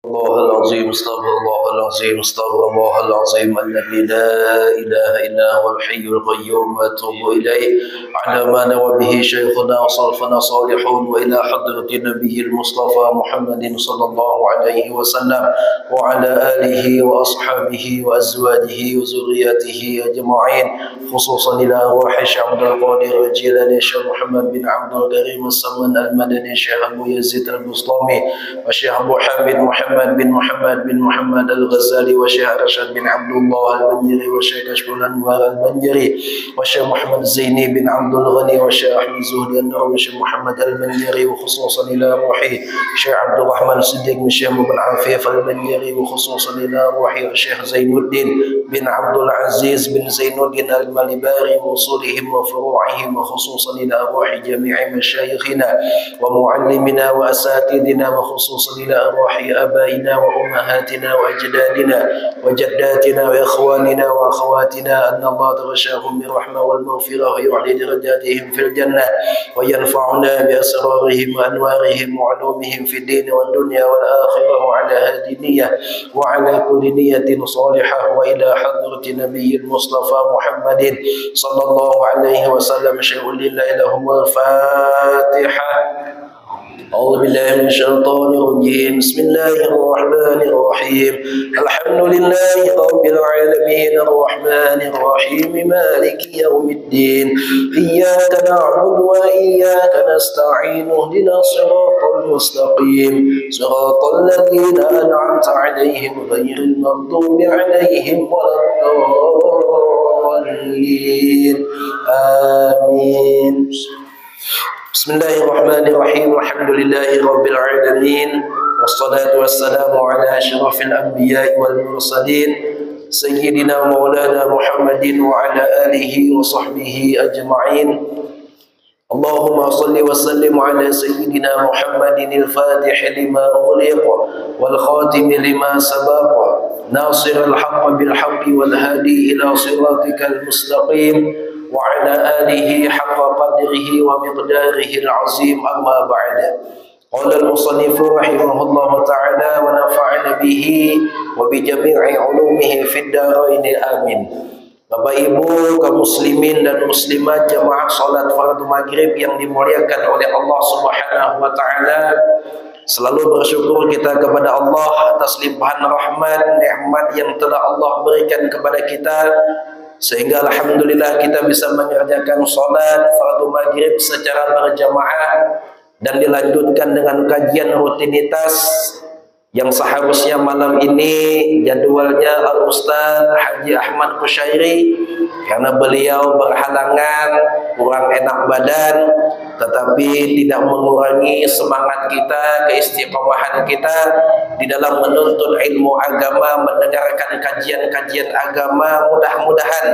الله العظيم استغفر الله العظيم استغفر الله العظيم الذي لا إله إلا هو الحي القيوم وأتوب إليه على ما نوى به شيخنا وصرفنا صالحون وإلى حضرة النبي المصطفى محمد صلى الله عليه وسلم وعلى آله وأصحابه وأزواجه وذريته أجمعين خصوصا إلى أرواح الشيخ عبد القادر الجيلاني الشيخ محمد بن عبد الكريم السمن المدني الشيخ أبو يزيد البسطامي والشيخ أبو حامد محمد بن محمد الغزالي والشيخ رشاد بن عبد الله البنجري والشيخ كشف الأنوار البنجري والشيخ محمد الزيني بن عبد الغني والشيخ أحمد زهدي النروي والشيخ محمد البنجري وخصوصا إلى روحي الشيخ عبد الرحمن الصديق بن الشيخ بن عفيف البنجري وخصوصا إلى روحي الشيخ زين الدين بن عبد العزيز بن زين الدين المالباري وصولهم وفروعهم وخصوصا إلى روح جميع مشايخنا ومعلمنا وأساتذنا وخصوصا إلى أرواح آبائنا وأمهاتنا وأجدادنا وجداتنا وإخواننا وأخواتنا أن الله تغشاهم بالرحمة والمغفرة ويعلي درجاتهم في الجنة وينفعنا بأسرارهم وأنوارهم وعلومهم في الدين والدنيا والآخرة وعلى هذه النية وعلى كل نية صالحة وإلى حضرة نبي المصطفى محمد صلى الله عليه وسلم شيء لله لهم الفاتحة. أعوذ بالله من الشيطان الرجيم بسم الله الرحمن الرحيم الحمد لله رب العالمين الرحمن الرحيم مالك يوم الدين إياك نعبد وإياك نستعين اهدنا الصراط المستقيم صراط الذين أنعمت عليهم غير المغضوب عليهم ولا الضالين آمين. Bismillahirrahmanirrahim. Alhamdulillahi rabbil alamin. Wassalatu wassalamu ala asyrafil anbiya'i wal mursalin sayyidina maulana Muhammadin wa ala alihi wa sahbihi ajma'in. Allahumma salli wa sallim ala sayyidina Muhammadin al-fatih lima ughliq wal khatim lima sabaq nasir al-haqq bil haqq wal hadi ila siratikal mustaqim وعلى آله حق قدره ومقداره العظيم أما بعد قال المصنف رحمه الله تعالى ونفعنا به وبجميع علومه في الدارين آمين. Bapak Ibu kaum muslimin dan muslimat jamaah salat fardu maghrib yang dimuliakan oleh Allah Subhanahu wa taala, selalu bersyukur kita kepada Allah atas limpahan rahmat nikmat yang telah Allah berikan kepada kita sehingga alhamdulillah kita bisa mengerjakan salat fardu maghrib secara berjamaah dan dilanjutkan dengan kajian rutinitas yang seharusnya malam ini jadwalnya Al-Ustaz Haji Ahmad Kusyairi karena beliau berhalangan kurang enak badan, tetapi tidak mengurangi semangat kita, keistiqomahan kita di dalam menuntut ilmu agama, mendengarkan kajian-kajian agama. Mudah-mudahan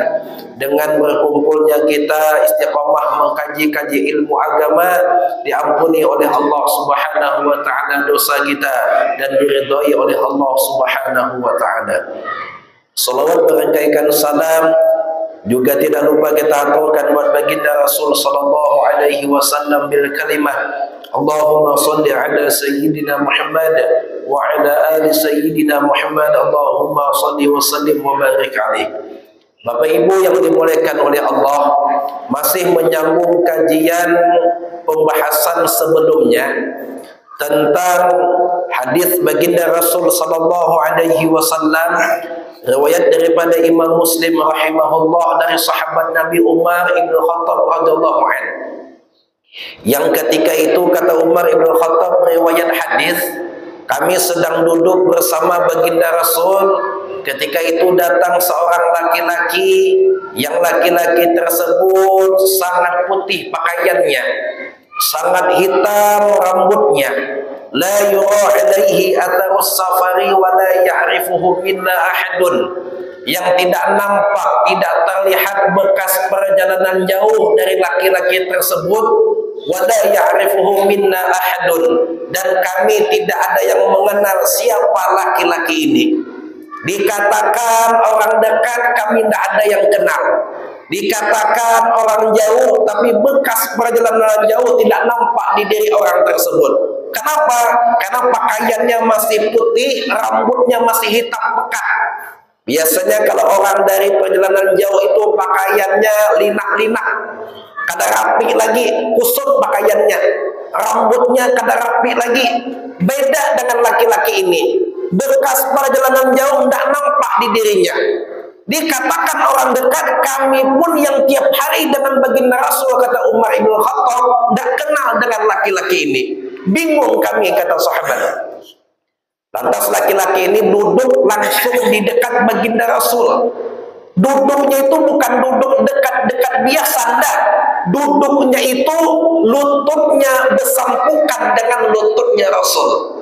dengan berkumpulnya kita istiqomah mengkaji-kaji ilmu agama diampuni oleh Allah Subhanahu wa taala dosa kita dan diridhai oleh Allah Subhanahu wa taala. Salawat berkaitan salam juga tidak lupa kita aturkan buat baginda Rasul sallallahu alaihi wasallam bil kalimah Allahumma salli ala sayyidina Muhammad wa ala ali sayyidina Muhammad Allahumma salli wa sallim wa barik alaihi. Bapak Ibu yang dimuliakan oleh Allah, masih menyambung kajian pembahasan sebelumnya tentang hadis baginda Rasul sallallahu alaihi wasallam, riwayat daripada Imam Muslim rahimahullah dari sahabat Nabi Umar ibn Khattab radhiyallahu anhu, yang ketika itu kata Umar ibn Khattab riwayat hadis, kami sedang duduk bersama baginda Rasul, ketika itu datang seorang laki-laki, yang laki-laki tersebut sangat putih pakaiannya, sangat hitam rambutnya, la yura alaihi atharus safari wa la ya'rifuhu minna ahadun, yang tidak nampak, tidak terlihat bekas perjalanan jauh dari laki-laki tersebut, wa la ya'rifuhu minna ahadun, dan kami tidak ada yang mengenal siapa laki-laki ini. Dikatakan orang dekat, kami tidak ada yang kenal. Dikatakan orang jauh, tapi bekas perjalanan jauh tidak nampak di diri orang tersebut. Kenapa? Karena pakaiannya masih putih, rambutnya masih hitam pekat. Biasanya kalau orang dari perjalanan jauh itu pakaiannya linak-linak, kada rapi lagi, kusut pakaiannya, rambutnya kada rapi lagi. Beda dengan laki-laki ini, bekas perjalanan jauh tidak nampak di dirinya. Dikatakan orang dekat, kami pun yang tiap hari dengan baginda Rasul, kata Umar ibn Khattab, tidak kenal dengan laki-laki ini. Bingung kami, kata sahabat. Lantas laki-laki ini duduk langsung di dekat baginda Rasul. Duduknya itu bukan duduk dekat-dekat biasa, enggak. Duduknya itu lututnya bersampukan dengan lututnya Rasul.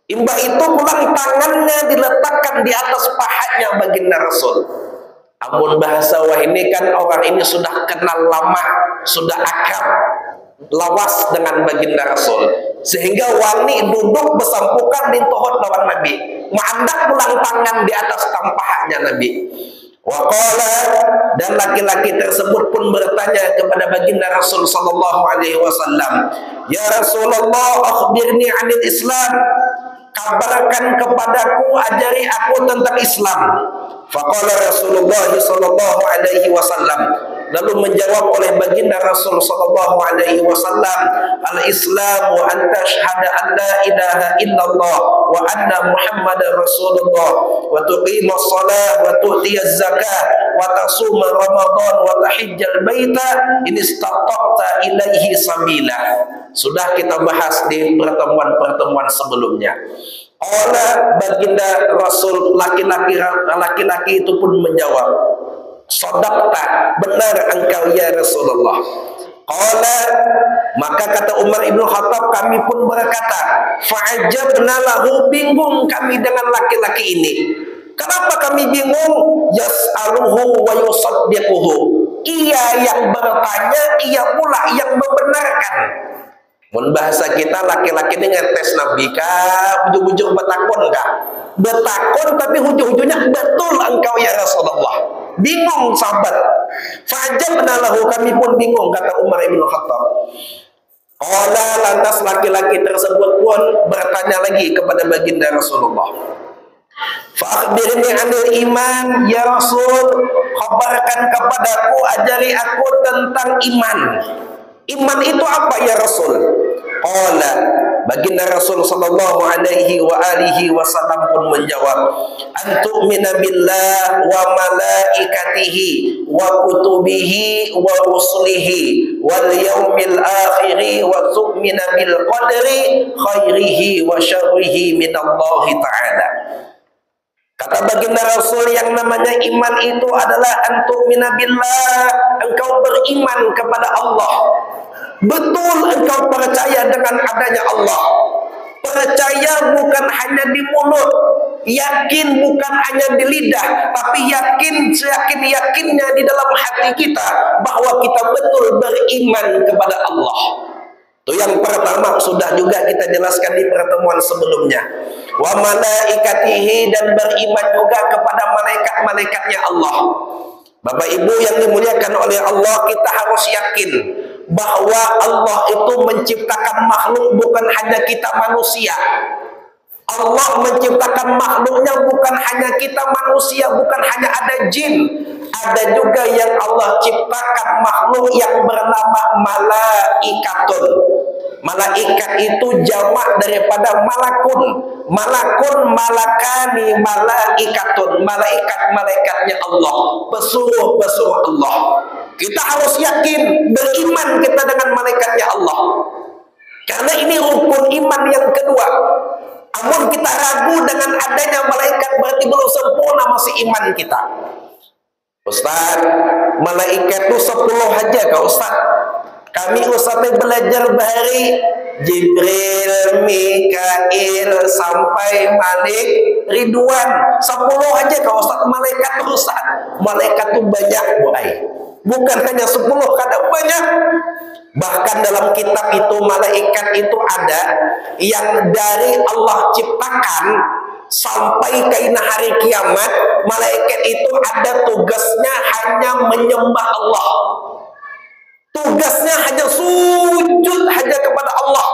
Imbah itu pulang tangannya diletakkan di atas pahanya baginda Rasul. Amun bahasa wah ini kan orang ini sudah kenal lama, sudah akrab, lawas dengan baginda Rasul, sehingga wani duduk bersampukan di tohot lawan Nabi, mengandak pulang tangan di atas tampahnya Nabi. Waqala, dan laki-laki tersebut pun bertanya kepada baginda Rasul sallallahu alaihi wasallam, "Ya Rasulullah, akhbirni 'anil Islam." Kabarkan kepadaku, ajari aku tentang Islam. Faqala Rasulullah sallallahu alaihi wasallam, lalu menjawab oleh baginda Rasul sallallahu alaihi wasallam, "Al-Islamu an tashhada an la ilaha illallah wa anna Muhammadar Rasulullah wa tuqimas shalah wa tu'tiyaz zakah wa tasuma Ramadan wa tahijjal baita in istata'ta ilaihi sabila." Sudah kita bahas di pertemuan-pertemuan sebelumnya. Oleh baginda Rasul, laki-laki itu pun menjawab, "Shadaqta, benar engkau ya Rasulullah." Qala, maka kata Umar ibn Khattab, kami pun berkata, "Fa'ajabna lahu," bingung kami dengan laki-laki ini. Kenapa kami bingung? Yas'aluhu wa yusaddiquhu. Ia yang bertanya, ia pula yang membenarkan. Mun bahasa kita, laki-laki ini ngetes Nabi kah, ujung-ujung betakon kah? Betakon tapi ujung-ujungnya betul engkau ya Rasulullah. Bingung sahabat. Fa'ajabna lahu, kami pun bingung, kata Umar ibn Khattab. Qala, lantas laki-laki tersebut pun bertanya lagi kepada baginda Rasulullah, "Fa'akhbirni 'anil iman ya Rasul." Khabarkan kepadaku, ajari aku tentang iman. Iman itu apa ya Rasul? Qala, baginda Rasul sallallahu alaihi wa alihi wasallam pun menjawab, "Antu'mina billah wa malaikatihi wa kutubihi wa rusulihi wal yaumil akhiri wa tu'mina bil qadri khairihi wa syarrihi minallahi ta'ala." Kata baginda Rasul, yang namanya iman itu adalah antu'mina billah, engkau beriman kepada Allah. Betul engkau percaya dengan adanya Allah. Percaya bukan hanya di mulut, yakin bukan hanya di lidah, tapi yakin seyakin-yakinnya di dalam hati kita bahwa kita betul beriman kepada Allah. Itu yang pertama, sudah juga kita jelaskan di pertemuan sebelumnya. Wa malaikatihi, dan beriman juga kepada malaikat-malaikatnya Allah. Bapak Ibu yang dimuliakan oleh Allah, kita harus yakin bahwa Allah itu menciptakan makhluk bukan hanya kita manusia. Allah menciptakan makhluknya bukan hanya kita manusia, bukan hanya ada jin. Ada juga yang Allah ciptakan makhluk yang bernama malaikatun. Malaikat itu jamak daripada malakun. Malakun, malakani, malaikatun. Malaikat-malaikatnya Allah, pesuruh-pesuruh Allah. Kita harus yakin, beriman kita dengan malaikatnya Allah. Karena ini rukun iman yang kedua. Namun kita ragu dengan adanya malaikat, berarti belum sempurna masih iman kita. Ustaz, malaikat itu 10 aja kak Ustaz. Kami Ustaznya belajar bahari Jibril, Mikail sampai Malik, Ridwan, 10 aja kak Ustaz. Malaikat itu Ustaz, malaikat itu banyak boy. Bukan hanya 10, kadang banyak. Bahkan dalam kitab itu malaikat itu ada yang dari Allah ciptakan sampai ke hari kiamat, malaikat itu ada tugasnya hanya menyembah Allah. Tugasnya hanya sujud hanya kepada Allah.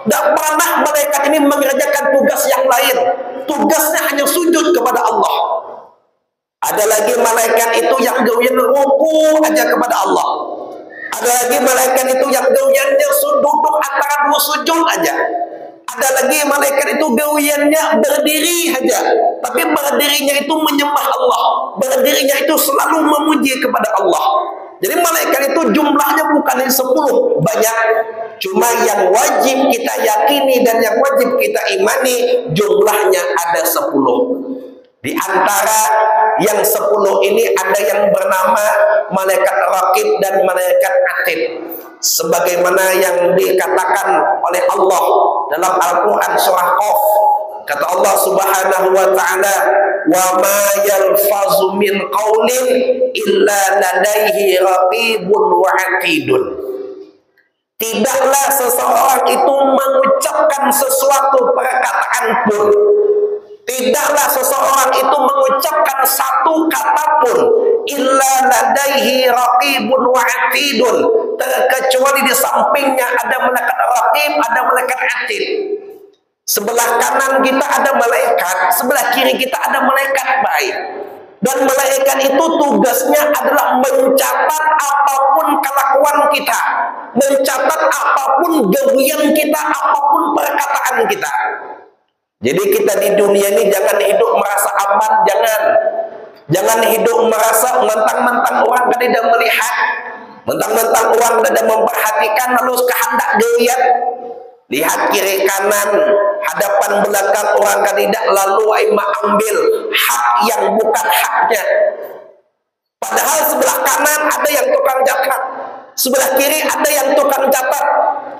Tidak pernah malaikat ini mengerjakan tugas yang lain. Tugasnya hanya sujud kepada Allah. Ada lagi malaikat itu yang gawian ruku aja kepada Allah. Ada lagi malaikat itu yang gawiannya duduk antara dua sujud aja. Ada lagi malaikat itu gawiannya berdiri aja. Tapi berdirinya itu menyembah Allah. Berdirinya itu selalu memuji kepada Allah. Jadi malaikat itu jumlahnya bukan 10, banyak. Cuma yang wajib kita yakini dan yang wajib kita imani jumlahnya ada 10. Di antara yang 10 ini ada yang bernama malaikat raqib dan malaikat atid. Sebagaimana yang dikatakan oleh Allah dalam Al-Quran surah Qaf. Kata Allah Subhanahu wa ta'ala, "Wa ma yalfazu min qaulin illa ladaihi raqibun wa atidun." Tidaklah seseorang itu mengucapkan sesuatu perkataan pun, tidaklah seseorang itu mengucapkan satu kata pun, illa ladaihi raqibun wa atidun, kecuali di sampingnya ada malaikat raqib, ada malaikat atid. Sebelah kanan kita ada malaikat, sebelah kiri kita ada malaikat baik. Dan malaikat itu tugasnya adalah mencatat apapun kelakuan kita, mencatat apapun gawian kita, apapun perkataan kita. Jadi kita di dunia ini jangan hidup merasa aman, jangan hidup merasa mentang-mentang orang tidak melihat, mentang-mentang orang tidak memperhatikan lalu kehendak gawian. Lihat kiri kanan, hadapan belakang orang tidak, lalu ambil hak yang bukan haknya. Padahal sebelah kanan ada yang tukang catat, sebelah kiri ada yang tukang catat.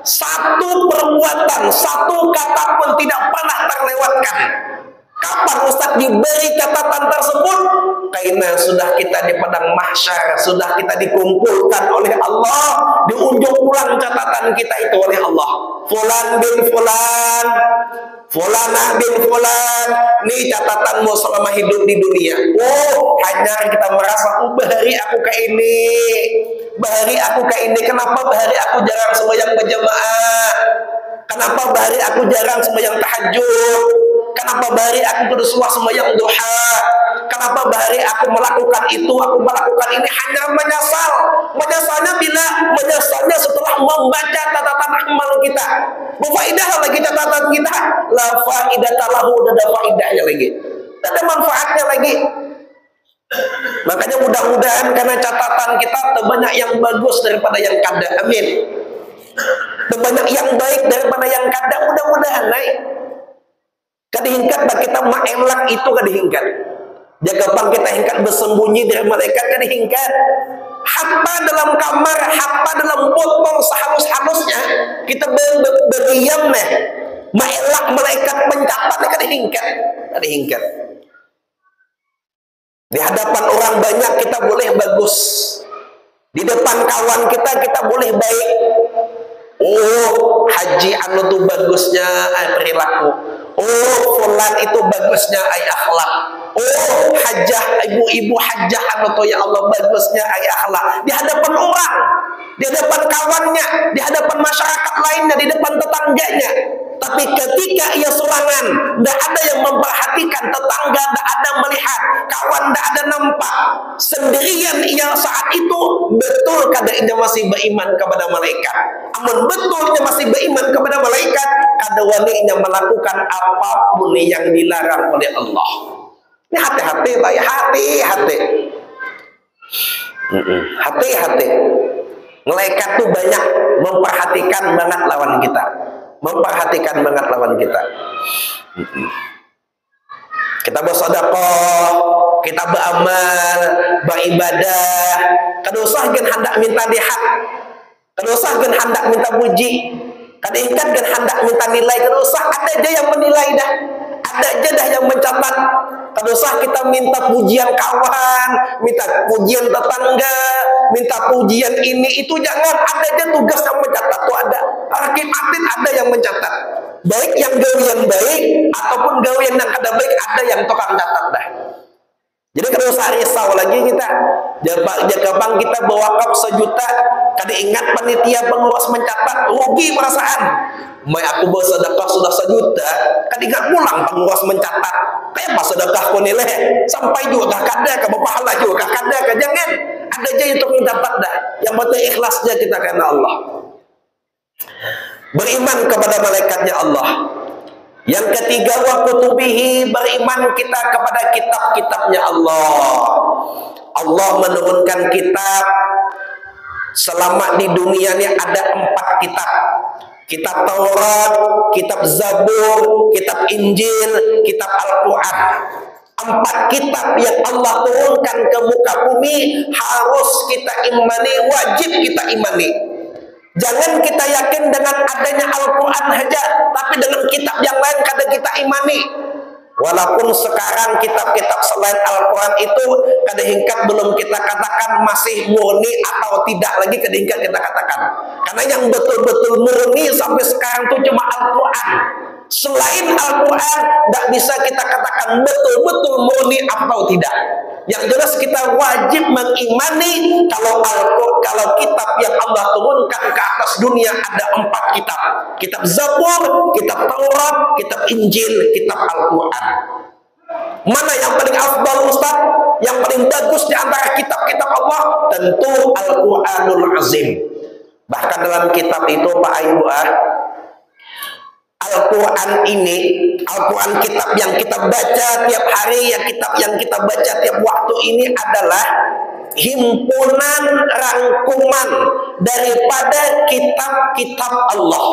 Satu perbuatan, satu kata pun tidak pernah terlewatkan. Kapan Ustaz diberi catatan tersebut? Karena sudah kita di padang mahsyar, sudah kita dikumpulkan oleh Allah, di ujung pulang catatan kita itu oleh Allah. Fulan bin Fulan, Fulanah bin Fulan, ini catatanmu selama hidup di dunia. Oh, hanya kita merasa, oh bahari aku ke ini, bahari aku ke ini. Kenapa bahari aku jarang sembahyang berjamaah? Kenapa bahari aku jarang sembahyang tahajud? Kenapa bahari aku bersuah sembahyang duha? Kenapa bahari aku melakukan itu, aku melakukan ini? Hanya menyesal. Menyesalnya bila menyesalnya setelah membaca catatan amal kita. Berfaidah lagi catatan kita. La faidata lahu, ada faidahnya lagi. Tak ada manfaatnya lagi. Makanya mudah-mudahan karena catatan kita terbanyak yang bagus daripada yang kada. Amin. Terbanyak yang baik daripada yang kada. Mudah-mudahan naik. Kadihingkat bak kita ma'elak itu kadihingkat. Jaga bang kita hingkat bersembunyi dari malaikat kadihingkat. Hatta dalam kamar, hatta dalam botol sehalus-halusnya kita berdiam nih. Ma'elak malaikat mencatat kadihingkat. Kadihingkat. Di hadapan orang banyak kita boleh bagus. Di depan kawan kita boleh baik. Oh, haji anu tuh bagusnya perilaku. Oh, fulan itu bagusnya akhlak. Oh, hajah ibu-ibu hajah anu tuh ya Allah bagusnya akhlak. Di hadapan orang, di hadapan kawannya, di hadapan masyarakat lainnya, di depan tetangganya. Tapi ketika ia sorangan, tidak ada yang memperhatikan, tetangga tidak ada melihat, kawan tidak ada nampak, sendirian ia saat itu, betul kadangnya masih beriman kepada malaikat. Amun betulnya masih beriman kepada malaikat, kada waninya melakukan apapun yang dilarang oleh Allah. Ini hati-hati lah ya, hati-hati. Hati-hati. Malaikat tuh banyak memperhatikan banget lawan kita. Memperhatikan banget lawan kita. Kita bersedekah, kita beramal, beribadah. Kada usah gen hendak minta dihak. Kada usah gen hendak minta puji. Kada ingkat gen hendak minta nilai. Kada usah, ada aja yang menilai dah. Ada aja dah yang mencatat. Kada usah kita minta pujian kawan, minta pujian tetangga, minta pujian ini itu jangan. Ada aja tugas yang mencatat tuh ada. Hakim atid ada yang mencatat. Baik yang gawian baik ataupun gawian yang kada baik ada yang tukang catat dah. Jadi kalau usah risau lagi kita. Jika bang kita berwakaf 1 juta, kada ingat panitia pengurus mencatat, rugi perasaan. Mai aku bersedekah sudah 1 juta, kada ingat pulang pengurus mencatat. Kayak apa sedekah ko nilai? Sampai juga kada ke berpahala juga kada ke, jangan. Ada aja untuk mencatat dah. Yang penting ikhlasnya kita karena Allah. Beriman kepada malaikatnya Allah. Yang ketiga, wa kutubihi, beriman kita kepada kitab-kitabnya Allah. Allah menurunkan kitab. Selama di dunia ini ada 4 kitab. Kitab Taurat, kitab Zabur, kitab Injil, kitab Al-Quran. 4 kitab yang Allah turunkan ke muka bumi harus kita imani, wajib kita imani. Jangan kita yakin dengan adanya Al-Quran saja, tapi dengan kitab yang lain kada kita imani. Walaupun sekarang kitab-kitab selain Al-Quran itu kada hingkat belum kita katakan masih murni atau tidak lagi, kada hingkat kita katakan. Karena yang betul-betul murni sampai sekarang itu cuma Al-Quran. Selain Al-Quran tidak bisa kita katakan betul-betul murni atau tidak. Yang jelas kita wajib mengimani kalau kitab yang Allah turunkan ke atas dunia ada 4 kitab. Kitab Zabur, kitab Taurat, kitab Injil, kitab Al-Quran. Mana yang paling afdal Ustaz? Yang paling bagus di antara kitab-kitab Allah? Tentu Al-Quranul Azim. Bahkan dalam kitab itu Pak Ibu Al-Quran ini, Al-Quran kitab yang kita baca tiap hari, kitab yang kita baca tiap waktu ini adalah himpunan rangkuman daripada kitab-kitab Allah.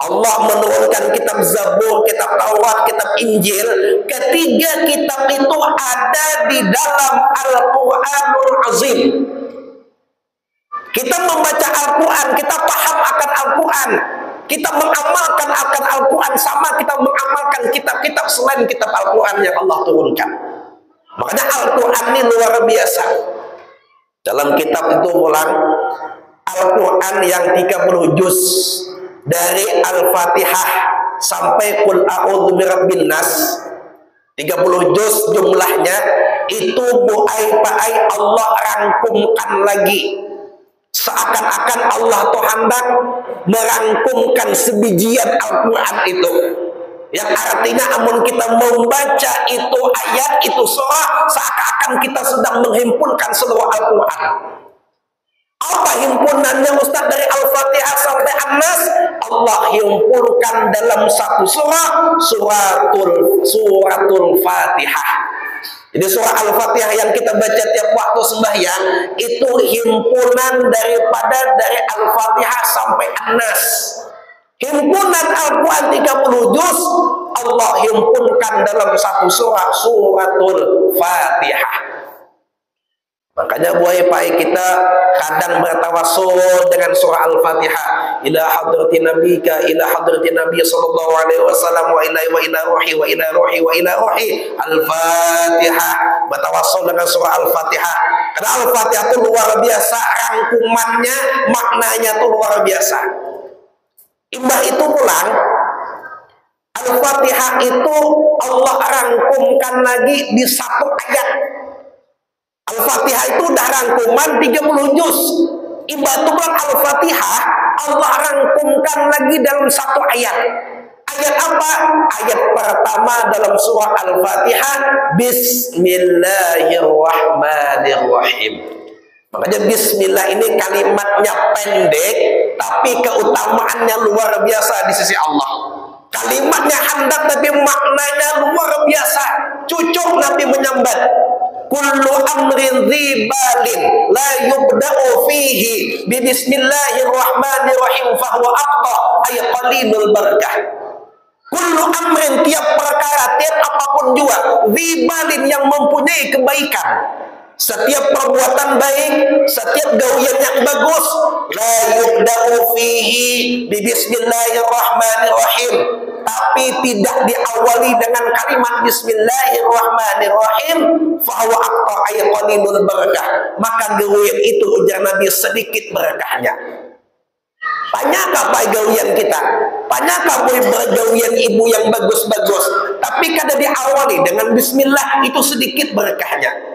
Allah menurunkan kitab Zabur, kitab Taurat, kitab Injil. Ketiga kitab itu ada di dalam Al-Quranul Azim. Kita membaca Al-Quran, kita paham akan Al-Quran, kita mengamalkan akan Al-Quran, sama kita mengamalkan kitab-kitab selain kitab Al-Quran yang Allah turunkan. Makanya Al-Quran ini luar biasa. Dalam kitab itu ulang Al-Quran yang 30 juz, dari Al-Fatihah sampai Qul a'udzu birabbin nas, 30 juz jumlahnya. Itu buai-paai Allah rangkumkan lagi. Seakan-akan Allah tuh hendak merangkumkan sebijian Al-Quran itu, yang artinya amun kita membaca itu ayat, itu surah, seakan-akan kita sedang menghimpunkan seluruh Al-Quran. Apa himpunannya Ustaz? Dari Al-Fatihah sampai An-Nas Allah himpunkan dalam satu surah, suratul Fatihah. Jadi surah Al-Fatihah yang kita baca tiap waktu sembahyang itu himpunan dari Al-Fatihah sampai An-Nas. Himpunan Al-Quran 30 juz Allah himpunkan dalam satu surah, suratul Fatihah. Makanya buai-pai kita kadang bertawassul dengan surah Al-Fatihah, ila hadratin nabika, ila hadratin nabi sallallahu alaihi wasallam, wa ila ruhi wa ila ruhi wa ila ruhi Al-Fatihah. Bertawassul dengan surah Al-Fatihah. Karena Al-Fatihah itu luar biasa, rangkumannya, maknanya itu luar biasa. Imbah itu pulang, Al-Fatihah itu Allah rangkumkan lagi di satu ayat. Al-Fatihah itu udah rangkuman 30 juz. Ibadah pulang Al-Fatihah Allah rangkumkan lagi dalam satu ayat. Ayat apa? Ayat pertama dalam surah Al-Fatihah, Bismillahirrahmanirrahim. Makanya Bismillah ini kalimatnya pendek, tapi keutamaannya luar biasa di sisi Allah. Kalimatnya hendak tapi maknanya luar biasa. Cucuk Nabi menyambat, kullu amrin dhibalin la yubda'u fihi bi bismillahirrahmanirrahim fahuwa aqta ay qalilul barakah. Kullu amrin, tiap perkara, tiap apapun juga, dhibalin yang mempunyai kebaikan. Setiap perbuatan baik, setiap gawian yang bagus, la yubda'u fihi bi bismillahirrahmanirrahim, tapi tidak diawali dengan kalimat Bismillahirrahmanirrahim, fahuwa aqta ay qalilul barakah, maka gawian itu ujar Nabi sedikit berkahnya. Banyak apa gawian kita? Banyak apa bergawian ibu yang bagus-bagus? Tapi kada diawali dengan bismillah, itu sedikit berkahnya.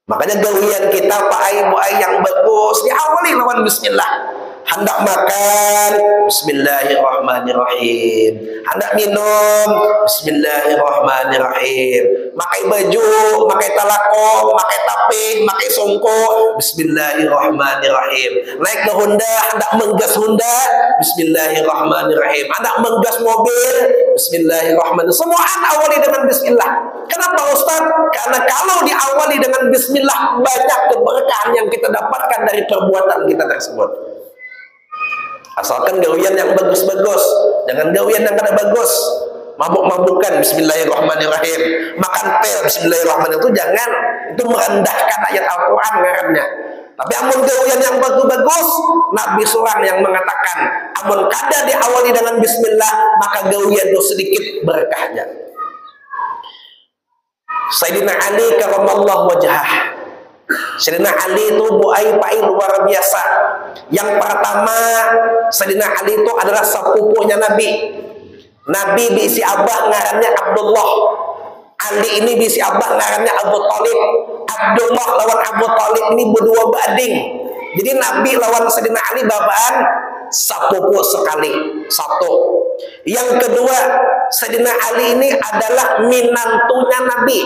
Makanya gawian kita Pak Ibu yang bagus diawali lawan bismillah. Hendak makan, bismillahirrahmanirrahim. Hendak minum, bismillahirrahmanirrahim. Pakai baju, pakai talakong, pakai taping, pakai songko, bismillahirrahmanirrahim. Naik ke Honda, hendak menggas Honda, bismillahirrahmanirrahim. Hendak menggas mobil, bismillahirrahmanirrahim. Semua awali dengan bismillah. Kenapa Ustaz? Karena kalau diawali dengan bismillah, banyak keberkahan yang kita dapatkan dari perbuatan kita tersebut. Asalkan gawian yang bagus-bagus, jangan gawian yang kada bagus. Mabuk-mabukan, bismillahirrahmanirrahim. Makan pil, bismillahirrahmanirrahim, itu jangan. Itu merendahkan ayat Al-Quran ngarannya. Tapi amun gawian yang bagus-bagus, Nabi seorang yang mengatakan, amun kada diawali dengan bismillah, maka gawian itu sedikit berkahnya. Sayyidina Ali karamallahu wajhah. Sayyidina Ali itu buai-pai luar biasa. Yang pertama, Sayyidina Ali itu adalah sepupunya Nabi. Nabi bisi abah ngarannya Abdullah. Ali ini bisi abah ngarannya Abu Talib. Abdullah lawan Abu Talib ini berdua bading. Jadi Nabi lawan Sayyidina Ali babaan sepupu sekali. Satu. Yang kedua, Sayyidina Ali ini adalah minantunya Nabi.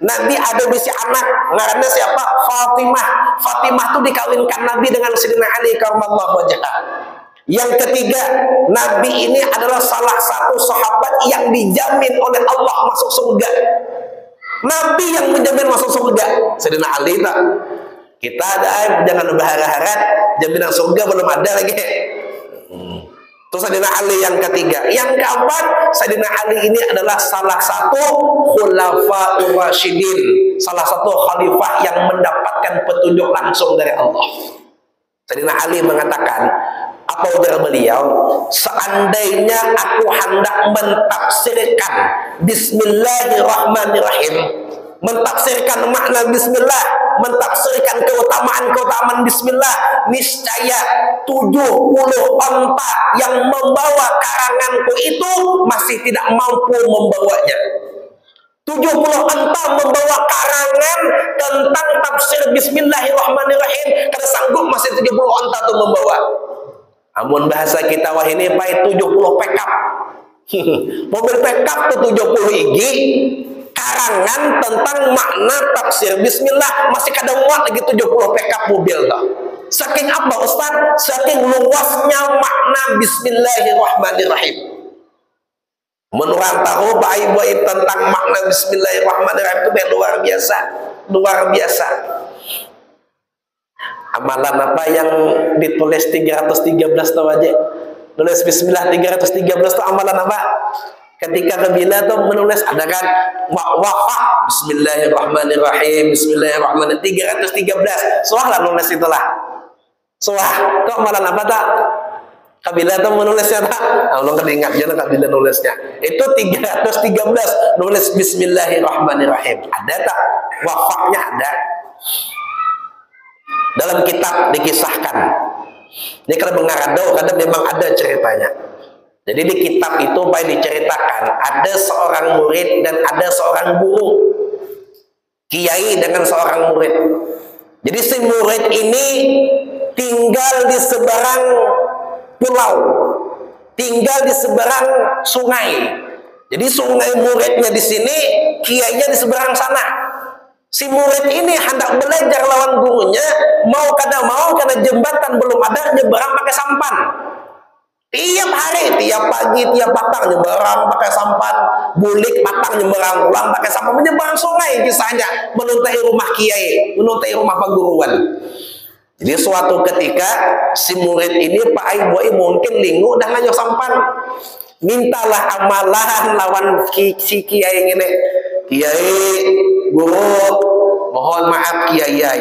Nabi ada bisi anak, ngarannya siapa? Fatimah. Fatimah itu dikawinkan Nabi dengan Sayyidina Ali karamallahu wajhah. Yang ketiga, Nabi ini adalah salah satu sahabat yang dijamin oleh Allah masuk surga. Nabi yang menjamin masuk surga. Sayyidina Ali tak. Kita ada, jangan berharap-harap jaminan surga belum ada lagi. Terus Sayyidina Ali yang ketiga. Yang keempat, Sayyidina Ali ini adalah salah satu khulafaur rasyidin, salah satu khalifah yang mendapatkan petunjuk langsung dari Allah. Sayyidina Ali mengatakan, apa ujar beliau, seandainya aku hendak mentafsirkan bismillahirrahmanirrahim, mentafsirkan makna bismillah, mentafsirkan keutamaan bismillah, niscaya 70 onta yang membawa karanganku itu masih tidak mampu membawanya. 70 onta membawa karangan tentang tafsir bismillahirrahmanirrahim, kada sanggup masih 70 onta itu membawa. Amun bahasa kita wah ini baik 70 pickup. Mobil pickup tuh 70 igi. Karangan tentang makna tafsir bismillah masih kada muat lagi 70 pickup mobil toh. Saking apa Ustaz? Saking luasnya makna bismillahirrahmanirrahim. Menurut tahu Pak Ibu tentang makna bismillahirrahmanirrahim itu luar biasa, luar biasa. Amalan apa yang ditulis 313 tahu aja? Tulis bismillah 313 itu amalan apa? Ketika kabila tuh menulis ada kan waqaf bismillahirrahmanirrahim, bismillahirrahmanirrahim 313. Soal lah nulis itulah. Soal kok amalan apa tak? Kabila tuh menulisnya tak? Allah keringat jangan kabila nulisnya. Itu 313 nulis bismillahirrahmanirrahim. Ada tak? Waqafnya ada. Dalam kitab dikisahkan. Ini kalau mengarado kadang memang ada ceritanya. Jadi di kitab itu baik diceritakan ada seorang murid dan ada seorang guru, kiai dengan seorang murid. Jadi si murid ini tinggal di seberang pulau, tinggal di seberang sungai. Jadi sungai muridnya di sini, kiainya di seberang sana. Si murid ini hendak belajar lawan gurunya, mau kada mau karena jembatan belum ada, nyeberang pakai sampan. Tiap hari, tiap pagi, tiap petang nyeberang pakai sampan, bulik petang nyeberang pulang pakai sampan, menyeberang sungai kisahnya, menuntai rumah kiai, menuntai rumah perguruan. Jadi suatu ketika si murid ini Pak Ibu mungkin lingu dan ngajak sampan, mintalah amalan lawan si kiai ini. Kiai, guru, mohon maaf kiai.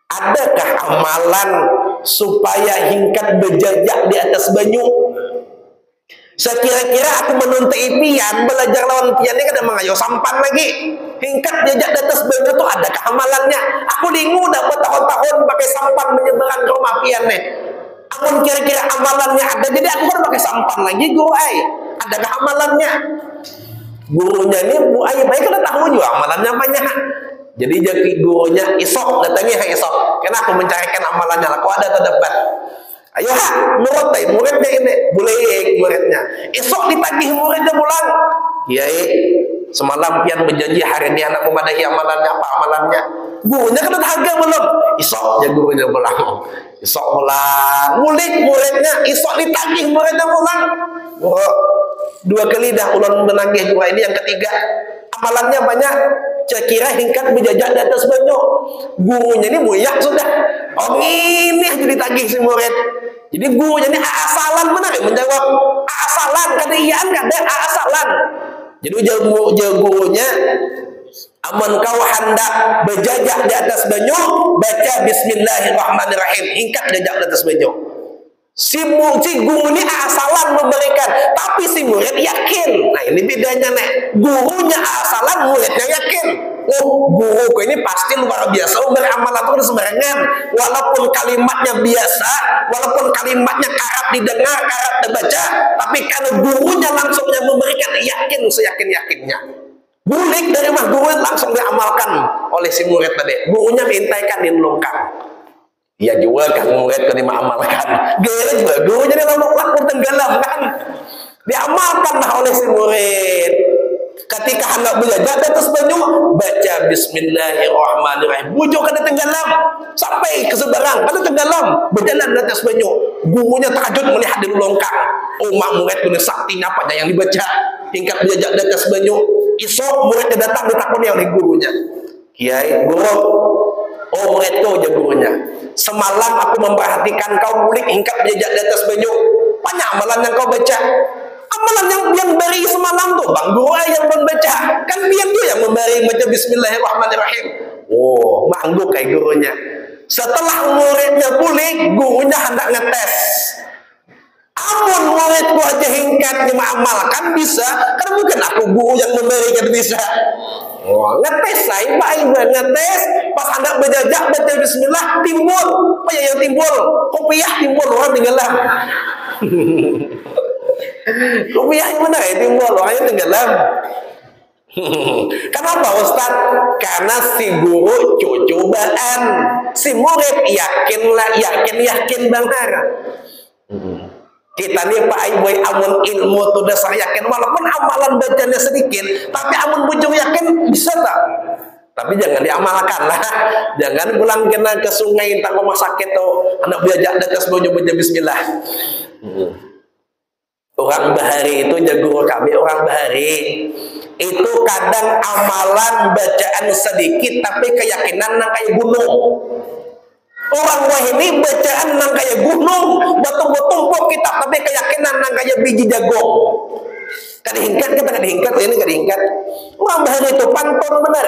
Adakah amalan supaya hingkat berjejak di atas banyu? Sekira-kira aku menuntut pian, belajar lawan pian ini kan mengayo sampan lagi. Hingkat jejak di atas banyu itu adakah amalannya? Aku lingu dapat tahun-tahun pakai sampan menyeberang ke rumah pian nih. Amun kira-kira amalannya ada, jadi aku kan pakai sampan lagi guru ay. Adakah amalannya? Gurunya ini Bu Ay, baik kan tahu juga amalannya banyak. Jadi jadi gurunya isok datangi isok. Karena aku mencarikan amalannya, aku ada terdepan. Ayo muridnya ini boleh muridnya. Esok ditagih muridnya pulang. Kiai semalam pian berjanji hari ini anak memadahi amalannya, apa amalannya? Gurunya kan udah harga belum? Esok ya gurunya pulang. Esok pulang, muridnya esok ditagih muridnya pulang. Dua kali dah ulun menagih dua, ini yang ketiga. Amalannya banyak, kira hingkat berjajak di atas banyak. Gurunya ini muyak sudah. Oh ini aja ditagih si murid. Jadi gurunya ini asalan benar menjawab asalan, kata iyaan kada asalan. Jadi gurunya aman kau hendak berjajak di atas banyak, baca Bismillahirrahmanirrahim, hingkat jajak di atas banyak. Si guru ini asalan memberikan, tapi si murid yakin. Nah ini bedanya nih, gurunya asalan, muridnya yakin. Oh guruku ini pasti luar biasa, beramal itu sembarangan. Walaupun kalimatnya biasa, walaupun kalimatnya kerap didengar, kerap dibaca, tapi karena gurunya langsung yang memberikan, yakin seyakin-yakinnya. Bulik dari mah guru langsung diamalkan oleh si murid tadi. Gurunya mintaikan dilongkang. Ya juga kan murid kan diamalkan. Gila juga gurunya dia lalu tenggelam kan. Diamalkan lah oleh si murid. Ketika hendak belajar atas banyu, baca Bismillahirrahmanirrahim. Bujuk kada tenggelam sampai ke seberang, kada tenggelam berjalan di atas banyu. Gurunya takjub melihat di longkang. Oh mak murid punya saktinya apa yang dibaca hingga belajar di atas banyu. Esok muridnya datang ditakuni oleh gurunya. Kiai, guru, oh muridku aja gurunya. Semalam aku memperhatikan kau mulik hingga belajar di atas banyu. Banyak amalan yang kau baca. Amalan yang beri semalam tuh bang guru yang membaca. Kan dia yang memberi baca Bismillahirrahmanirrahim. Oh, mangguk kayak gurunya. Setelah muridnya pulih, gurunya hendak ngetes. Amun muridku aja hingkat amalkan bisa, kan bukan aku guru yang memberikan bisa. Oh, ngetes saya baik ngetes pas hendak berjajak baca Bismillah timbul apa yang timbul kopiah timbul orang tenggelam. Kopiah yang mana ya timbul orang tenggelam. Kenapa Ustaz? Karena si guru cobaan, si murid yakin benar. Kita nih Pak Iboy amun ilmu tuh dasar yakin, walaupun amalan bacanya sedikit, tapi amun bujung yakin bisa tak? Tapi jangan diamalkan lah, jangan pulang kena ke sungai entah rumah sakit tuh anak belajar di atas baca Bismillah. Orang Bahari itu jago kami, orang Bahari itu kadang amalan bacaan sedikit tapi keyakinan nang kayak gunung. Orang Wahini bacaan nang kayak gunung, batu-batu kitab tapi keyakinan nang kayak biji jagung. Kan diingkat kita ini kan diingkat. Orang Bahari itu pantun benar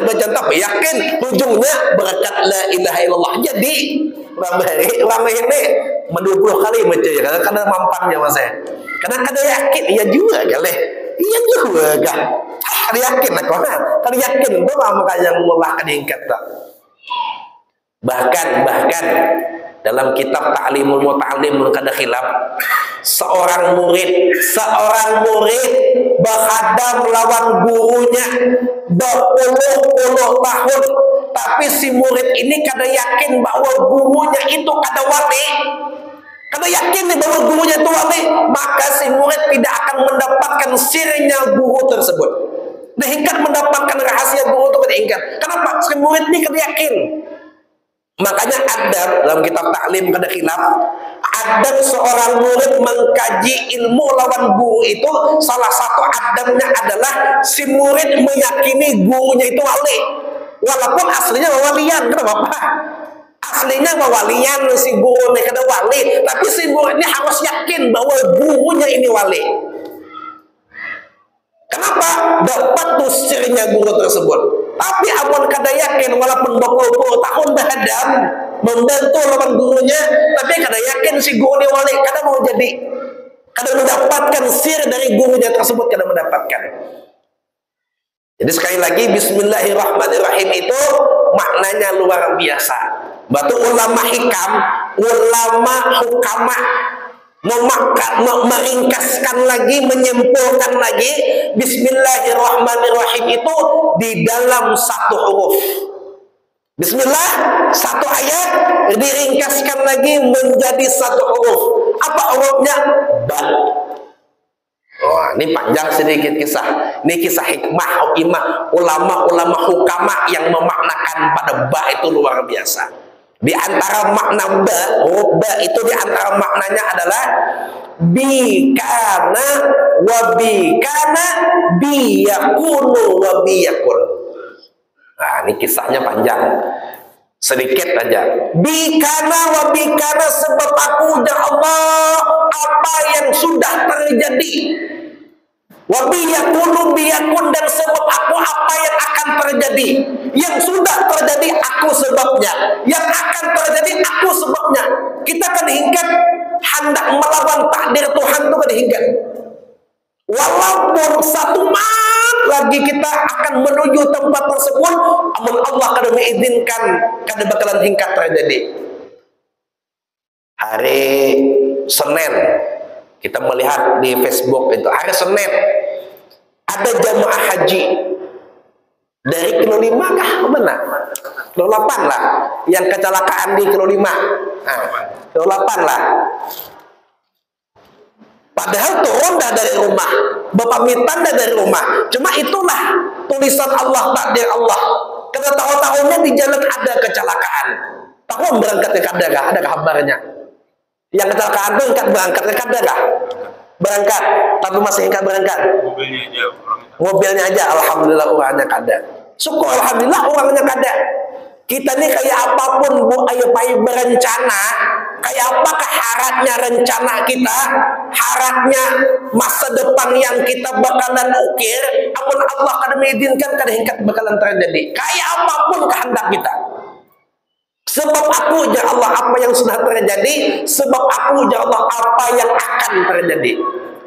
bacaan tapi yakin ujungnya berkat la ilaha illallah. Jadi orang Bahari ini 20 kali baca ya karena mampannya mas saya. Karena kada yakin iya juga kali. Iya juga kan. Kada yakin lah kan. Kada yakin itu makanya yang mullah kan diingkat tak. Bahkan dalam kitab Ta'limul Muta'allim kada khilaf, seorang murid berhadap lawan gurunya berpuluh-puluh tahun, tapi si murid ini kada yakin bahwa gurunya itu kada wali. Kada yakin bahwa gurunya itu wali, maka si murid tidak akan mendapatkan sirnya guru tersebut. Dihingkat mendapatkan rahasia guru itu dihingkat. Kenapa? Si murid ini kada yakin. Makanya adab dalam kitab taklim kada khilaf, adab seorang murid mengkaji ilmu lawan guru itu salah satu adabnya adalah si murid meyakini gurunya itu wali, walaupun aslinya walian. Kenapa? Aslinya walian si gurunya kada wali, tapi si muridnya harus yakin bahwa gurunya ini wali. Kenapa? Dapat tusirnya guru tersebut. Tapi amun kada yakin walaupun 20 tahun berhadap membantu lawan gurunya, tapi kada yakin si guru ini wali, kada mau jadi, kada mendapatkan sir dari gurunya tersebut, kada mendapatkan. Jadi sekali lagi Bismillahirrahmanirrahim itu maknanya luar biasa. Batu ulama hikam ulama hukama, meringkaskan lagi, menyimpulkan lagi Bismillahirrahmanirrahim itu di dalam satu huruf. Bismillah, satu ayat diringkaskan lagi menjadi satu huruf. Apa hurufnya? Ba. Wah, ini panjang sedikit kisah. Ini kisah hikmah ulama-ulama hukama yang memaknakan pada ba itu luar biasa. Di antara makna ba, huruf ba itu di antara maknanya adalah bikana wa bikana biyakunu wa biyakun. Nah, ini kisahnya panjang. Sedikit aja. Bikana wa bikana, sebab aku ya Allah apa yang sudah terjadi. Wa biyakunu biyakun, dan sebab aku apa yang akan terjadi. Yang sudah terjadi aku sebabnya, yang akan terjadi aku sebabnya. Kita kan hingga hendak melawan takdir Tuhan itu kan hingga. Walaupun satu malam lagi kita akan menuju tempat tersebut, amun Allah kada mengizinkan, kada bakalan hingga terjadi. Hari Senin kita melihat di Facebook itu, hari Senin ada jamaah haji dari Kilo 5 kah? Mana? Kilo 8 lah, yang kecelakaan di Kilo 5. Nah, Kilo 8 lah. Padahal turun dah dari rumah, berpamitan dah dari rumah. Cuma itulah tulisan Allah, takdir Allah. Karena tahu-tahunya di jalan ada kecelakaan. Tahu berangkat ke Kadara, ada kabarnya. Yang kecelakaan itu berangkat ke Kadara. Berangkat, tapi masih ingkat berangkat. Mobilnya aja, alhamdulillah orangnya kada. Syukur alhamdulillah orangnya kada. Kita nih kayak apapun bu, ayo payah berencana, kayak apakah haratnya rencana kita, haratnya masa depan yang kita bakalan ukir, amun Allah kada mengizinkan, kada hingkat bakalan terjadi. Kayak apapun kehendak kita. Sebab aku ya Allah apa yang sudah terjadi, sebab aku ya Allah apa yang akan terjadi.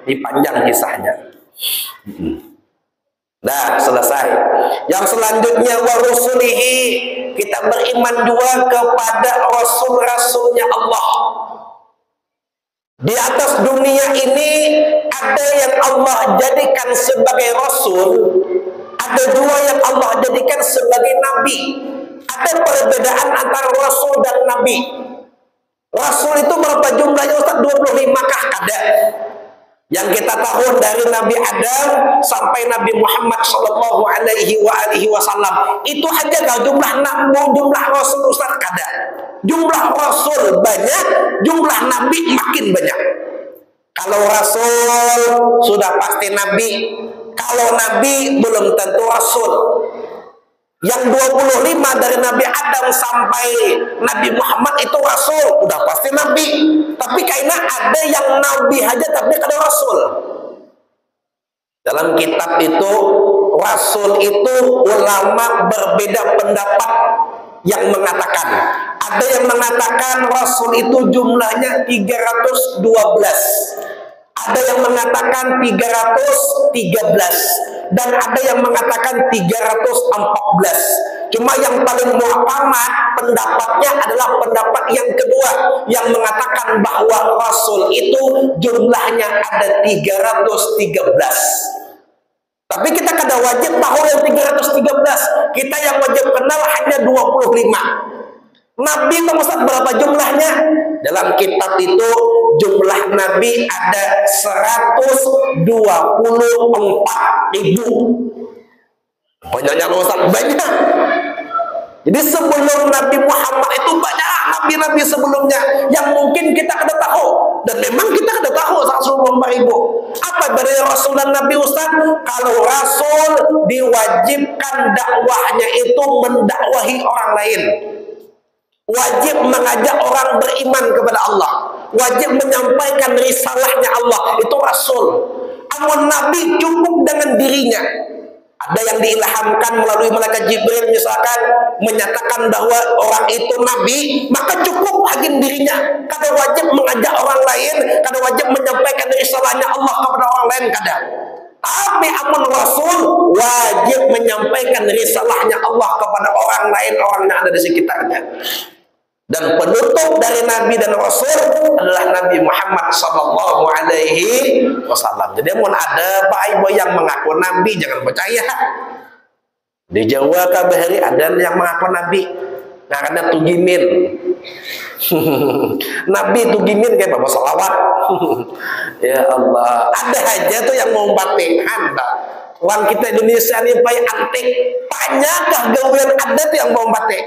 Ini panjang kisahnya. Nah, selesai. Yang selanjutnya wa rusulihi, kita beriman juga kepada rasul-rasulnya Allah. Di atas dunia ini ada yang Allah jadikan sebagai rasul, ada juga yang Allah jadikan sebagai nabi. Ada perbedaan antara rasul dan nabi. Rasul itu berapa jumlahnya Ustaz? 25 kah? Ada. Yang kita tahu dari Nabi Adam sampai Nabi Muhammad Sallallahu Alaihi Wasallam itu aja lah jumlah Rasul Ustaz kada. Jumlah Rasul banyak, jumlah Nabi makin banyak. Kalau Rasul sudah pasti Nabi, kalau Nabi belum tentu Rasul. Yang 25 dari Nabi Adam sampai Nabi Muhammad itu Rasul, udah pasti Nabi. Tapi kayaknya ada yang Nabi aja tapi ada Rasul. Dalam kitab itu, Rasul itu ulama berbeda pendapat yang mengatakan. Ada yang mengatakan Rasul itu jumlahnya 312. Ada yang mengatakan 313 dan ada yang mengatakan 314. Cuma yang paling muhtamat pendapatnya adalah pendapat yang kedua yang mengatakan bahwa Rasul itu jumlahnya ada 313. Tapi kita kada wajib tahu yang 313. Kita yang wajib kenal hanya 25. Nabi Muhammad berapa jumlahnya? Dalam kitab itu jumlah Nabi ada 124.000. Banyaknya Ustaz, banyak. Jadi sebelum Nabi Muhammad itu banyak nabi-nabi sebelumnya yang mungkin kita kada tahu, dan memang kita kada tahu 124.000. Apa dari Rasul dan Nabi Ustaz? Kalau Rasul diwajibkan dakwahnya itu mendakwahi orang lain. Wajib mengajak orang beriman kepada Allah, wajib menyampaikan risalahnya Allah, itu Rasul. Amun Nabi cukup dengan dirinya. Ada yang diilhamkan melalui malaikat Jibril misalkan menyatakan bahwa orang itu Nabi, maka cukup bagi dirinya. Kada wajib mengajak orang lain, kada wajib menyampaikan risalahnya Allah kepada orang lain, kada. Tapi amun Rasul wajib menyampaikan risalahnya Allah kepada orang lain, orang yang ada di sekitarnya. Dan penutup dari Nabi dan Rasul adalah Nabi Muhammad Sallallahu Alaihi Wasallam. Jadi mau ada Pak Ibu yang mengaku Nabi, jangan percaya. Di Jawa kabehari ada yang mengaku Nabi. Nah, karena tugimin. Nabi tugimin kayak bapak salawat. Ya Allah, ada aja tuh yang mau batihan. Orang kita Indonesia ini pakai antik. Banyakkah gawean ada tuh yang mau batik?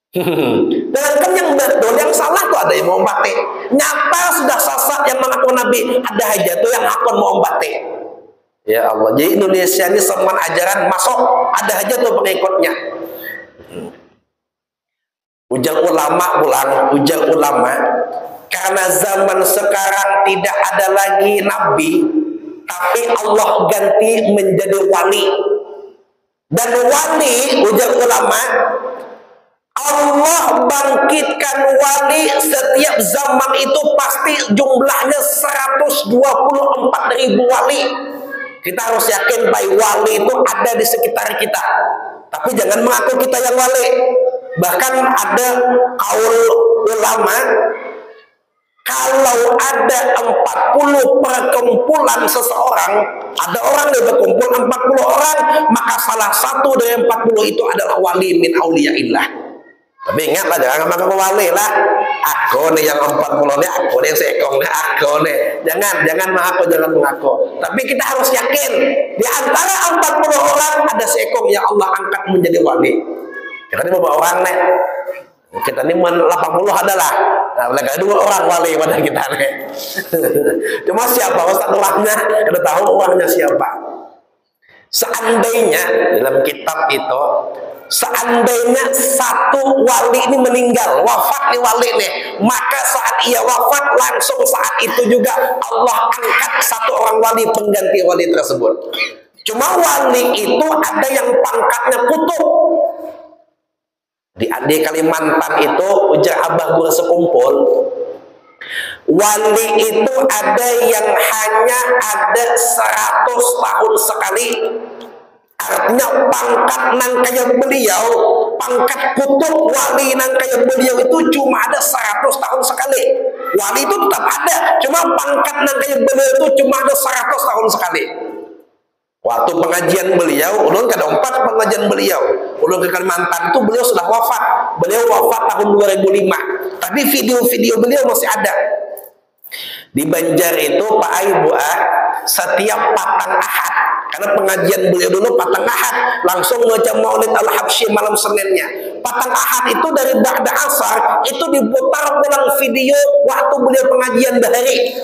Dengan kan yang betul, yang salah tuh ada yang mau batik. Nyata sudah sesat yang mengaku Nabi, ada aja tuh yang akun mau batik. Ya Allah, jadi Indonesia ini semua ajaran masuk, ada aja tuh pengikutnya. Ujang ulama pulang, ujang ulama, karena zaman sekarang tidak ada lagi Nabi, tapi Allah ganti menjadi wali. Dan wali, ujang ulama, Allah bangkitkan wali setiap zaman itu pasti jumlahnya 124.000 wali. Kita harus yakin bahwa wali itu ada di sekitar kita. Tapi jangan mengaku kita yang wali. Bahkan ada kaul ulama, kalau ada 40 perkumpulan seseorang, ada orang yang berkumpul 40 orang, maka salah satu dari 40 itu adalah wali min auliyaillah. Tapi ingatlah, jangan mengaku wali lah. Aku nih yang 40 nih, aku nih yang seekong nih, aku nih. Jangan mengaku. Tapi kita harus yakin di antara 40 orang ada seekong yang Allah angkat menjadi wali. Kita ini beberapa orang nih. Kita ini 80 adalah. Nah, mereka 2 orang wali pada kita nih. Cuma siapa ustaz orangnya? Kita tahu orangnya siapa. Seandainya dalam kitab itu, seandainya satu wali ini meninggal, wafat nih wali nih, maka saat ia wafat langsung saat itu juga Allah angkat satu orang wali pengganti wali tersebut. Cuma wali itu ada yang pangkatnya kutub. Di Kalimantan itu ujar abah gua sekumpul, wali itu ada yang hanya ada 100 tahun sekali. Artinya pangkat nang kayak beliau, pangkat kutub wali nang kayak beliau itu cuma ada 100 tahun sekali. Wali itu tetap ada, cuma pangkat nang kayak beliau itu cuma ada 100 tahun sekali. Waktu pengajian beliau, ulun ke 4 pengajian beliau, ulun ke Kalimantan itu beliau sudah wafat. Beliau wafat tahun 2005, tapi video-video beliau masih ada. Di Banjar itu Pak Ibu setiap patang ahad, karena pengajian beliau dulu patang ahad, langsung baca Maulid Al-Habsyi malam Seninnya. Patang ahad itu dari ba'da asar itu diputar ulang video waktu beliau pengajian bahari.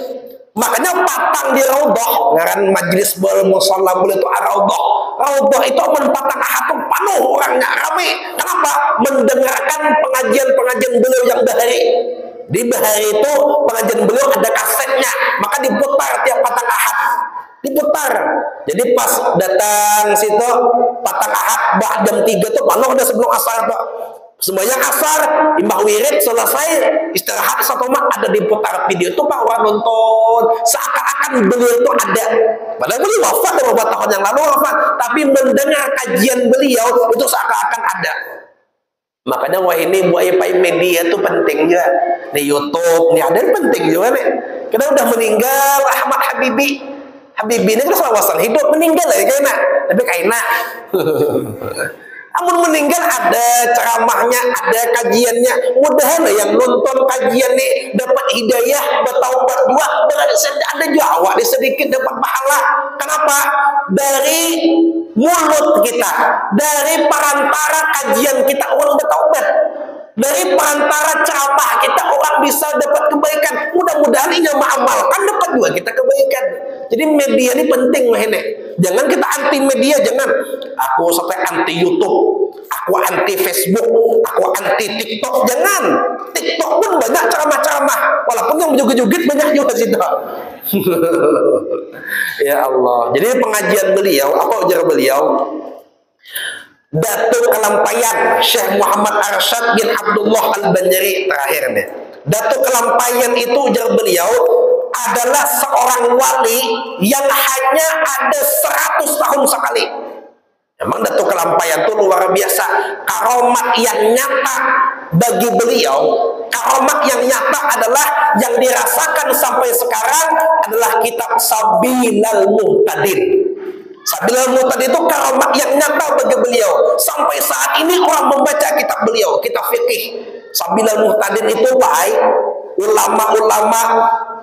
Makanya patang di Raudhah, ngaran majlis bermusalla beliau itu Raudhah. Raudhah itu patang ahad itu penuh orangnya, ramai. Kenapa? Mendengarkan pengajian beliau yang bahari. Di bahari itu pengajian beliau ada kasetnya, maka diputar tiap patang ahad, diputar. Jadi pas datang situ patang ahad jam 3 tuh penuh udah sebelum asar tuh. Sembahyang asar, imbah wirid selesai, istirahat satu mak ada diputar video itu Pak, orang nonton seakan-akan beliau itu ada. Padahal beliau wafat beberapa tahun yang lalu wafat, tapi mendengar kajian beliau itu seakan-akan ada. Makanya wah ini buat media itu penting juga. Nih YouTube, nih ada yang penting juga nih. Kita udah meninggal Ahmad Habibi. Habibi ini kan selawasan hidup, meninggal ya kayaknya. Tapi kayaknya namun meninggal ada ceramahnya, ada kajiannya. Mudahan yang nonton kajian nih dapat hidayah, bertaubat juga. Ada Jawa di sedikit dapat pahala. Kenapa? Dari mulut kita, dari perantara kajian kita orang bertaubat, dari perantara ceramah kita orang bisa dapat kebaikan. Mudah-mudahan ini mengamalkan dapat juga kita kebaikan. Jadi media ini penting ini. Jangan kita anti media, jangan. Aku sampai anti YouTube, aku anti Facebook, aku anti TikTok, jangan. TikTok pun banyak ceramah-ceramah, walaupun yang joget-joget banyak juga situ. Ya Allah. Jadi pengajian beliau, apa ujar beliau? Datuk Kelampayan Syekh Muhammad Arsyad bin Abdullah Al-Banjari terakhirnya. Datuk Kelampayan itu ujar beliau adalah seorang wali yang hanya ada 100 tahun sekali. Memang Datuk Kelampayan itu luar biasa, karomat yang nyata bagi beliau, karamat yang nyata adalah yang dirasakan sampai sekarang adalah kitab Sabilal Muhtadin. Sabilal Muhtadin itu karamat yang nyata bagi beliau. Sampai saat ini orang membaca kitab beliau, kitab fikih. Sabilal Muhtadin itu baik ulama-ulama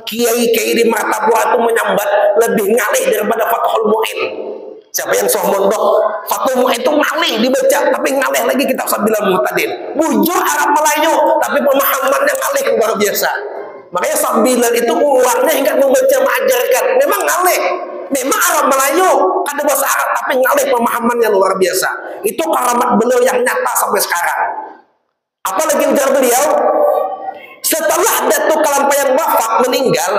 kiai-kiai di Martapura itu menyambat lebih ngalih daripada Fathul Mu'in. Siapa yang soh mondok Fathul Mu'in itu ngalih dibaca, tapi ngalih lagi kitab Sabilal Muhtadin. Bujur Arab Melayu, tapi pemahamannya ngalih luar biasa. Makanya Sabilal itu uangnya hingga membaca mengajarkan. Memang ngalih, memang Arab Melayu, ada bahasa Arab, tapi ngalih pemahamannya luar biasa. Itu karamat beliau yang nyata sampai sekarang. Apalagi ujar beliau, setelah Datuk Kalampayan wafat meninggal,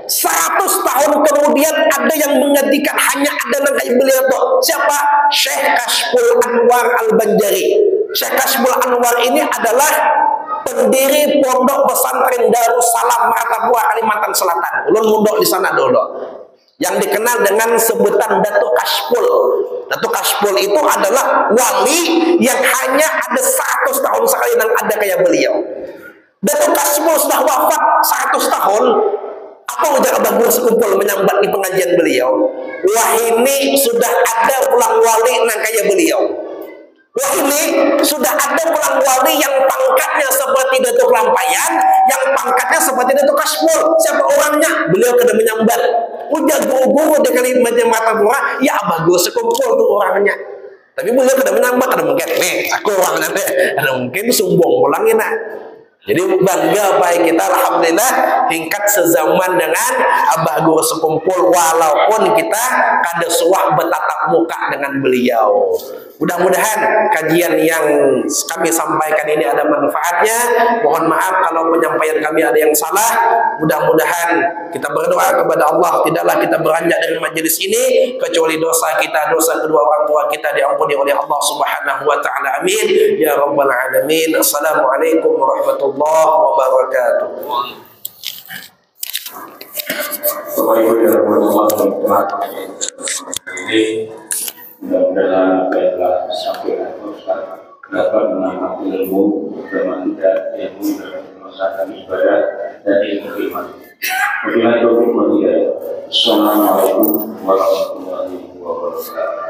100 tahun kemudian ada yang menggantikan, hanya ada nama beliau tuh. Siapa? Syekh Kashful Anwar Al-Banjari. Syekh Kashful Anwar ini adalah pendiri pondok pesantren Darussalam Martapura, Kalimantan Selatan. Ulun mondok di sana dulu. Yang dikenal dengan sebutan Datuk Kashful. Datuk Kashful itu adalah wali yang hanya ada 100 tahun sekali dan ada kayak beliau. Datuk Kashful sudah wafat 100 tahun. Apa ujar Abah Guru sekumpul menyambat di pengajian beliau? Wah, ini sudah ada pulang wali nang kayak beliau. Wah, ini sudah ada pulang wali yang pangkatnya seperti Datuk Kalampayan, yang pangkatnya seperti Datuk Kashful. Siapa orangnya? Beliau kena menyambat. Ujar guru-guru di Kalimantan Martapura, ya Abah Guru sekumpul tuh orangnya. Tapi beliau kena menyambat, ada mungkin nih aku orangnya, ada mungkin sombong pulangin nak. Jadi bangga baik kita, alhamdulillah tingkat sezaman dengan Abah Guru sekumpul, walaupun kita kada suah bertatap muka dengan beliau. Mudah-mudahan kajian yang kami sampaikan ini ada manfaatnya. Mohon maaf kalau penyampaian kami ada yang salah. Mudah-mudahan kita berdoa kepada Allah, tidaklah kita beranjak dari majelis ini kecuali dosa kita, dosa kedua orang tua kita diampuni oleh Allah Subhanahu wa taala. Amin ya rabbal alamin. Assalamualaikum warahmatullahi wabarakatuh. Mudah-mudahan apa yang telah disampaikan Ustaz dapat menambah ilmu agama kita, ilmu dalam melaksanakan ibadah dan ilmu iman. Wabillahi taufiq wal hidayah. Assalamualaikum warahmatullahi wabarakatuh.